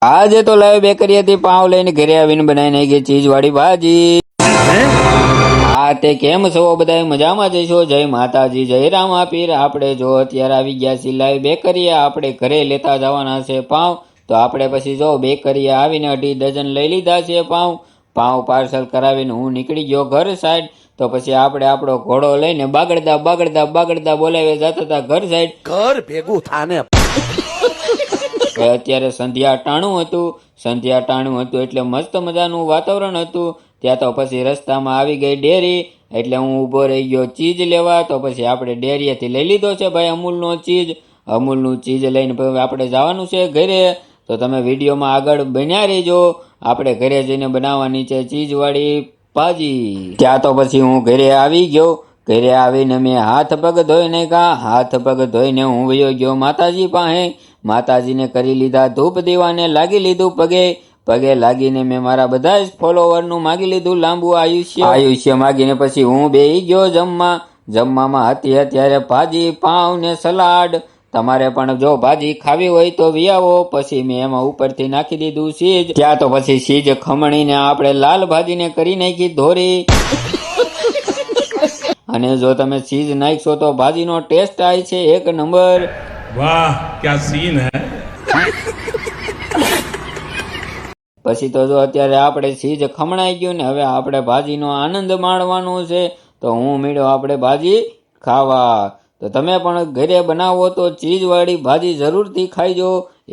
આજે તો લાઈવ બેકરીએથી પાવ લઈને ઘરે આવીને બનાવી નાખી ચીઝ વાળી ભાજી। હા તે કેમ છો બધા મજામાં જઈશો? જય માતાજી, જય રામાપીર। આપણે જો અત્યારે આવી ગયા છીએ લાઈવ બેકરીએ, આપણે ઘરે લેતા જવાના છે પાવ। તો આપણે પછી જો બેકરીએ આવીને 2.5 ડઝન લઈ લીધા છે પાવ પાર્સલ કરાવીને હું નીકળી ગયો ઘર સાઈડ। તો પછી આપણે આપણો ઘોડો લઈને બાગડતા બોલાવે જતા હતા ઘર સાઈડ। ઘર ભેગું થાને અત્યારે સંધ્યા ટાણું હતું એટલે મસ્ત મજાનું વાતાવરણ હતું। ત્યાં તો પછી રસ્તામાં આવી ગઈ ડેરી, એટલે હું ઊભો રહી ગયો ચીઝ લેવા। તો પછી આપણે ડેરીએથી લઈ લીધો છે ભાઈ અમૂલનું ચીઝ લઈને આપણે જવાનું છે ઘરે। તો તમે વિડીયોમાં આગળ બન્યા રહેજો। આપણે ઘરે જઈને બનાવવાની છે ચીઝ વાળી ભાજી। ત્યાં તો પછી હું ઘરે આવી ગયો। ઘરે આવીને મેં હાથ પગ ધોઈ નાખ્યા। હાથ પગ ધોઈને હું વયો ગયો માતાજી પાસે। માતાજીને કરી લીધા ધૂપ દીવાને લાગી લીધું પગે લાગીને મેં મારા બધા જ ફોલોવરનું માગી લીધું લાંબુ આયુષ્ય માગીને પછી હું બેહી ગયો જમવામાં હતી અત્યારે ભાજી, પાવ ને સલાડ। તમારે પણ જો ભાજી ખાવી હોય તો વિયાવો। પછી મેં એમાં ઉપરથી નાખી દીધું ચીઝ। ત્યાં તો પછી ચીઝ ખમણીને આપણે લાલ ભાજીને કરી નાખી ધોરી। અને જો તમે ચીઝ નાખશો તો ભાજીનો ટેસ્ટ આવે છે એક નંબર। વાહ ક્યા સીન હે। પછી તો જો અત્યારે આપણે ચીઝ ખમણાઈ ગયું ને હવે આપણે ભાજીનો આનંદ માણવાનો છે। તો હું મીડો આપણે ભાજી ખાવા। તો તમે પણ ઘરે બનાવો તો ચીઝ વાળી ભાજી જરૂરથી ખાઈજો,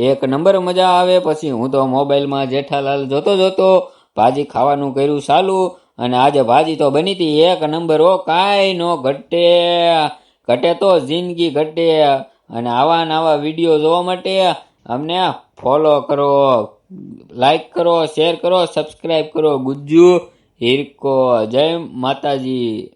એક નંબર મજા આવે। પછી હું તો મોબાઈલમાં જેઠાલાલ જોતો ભાજી ખાવાનું કર્યું ચાલુ। અને આજે ભાજી તો બની હતી એક નંબર હો, કાંઈ નો ઘટે તો જિંદગી ઘટે। અને આવા વિડીયો જોવા માટે અમને ફોલો કરો, લાઈક કરો, શેર કરો, સબસ્ક્રાઈબ કરો। ગુજ્જુ હિરકો, જય માતાજી।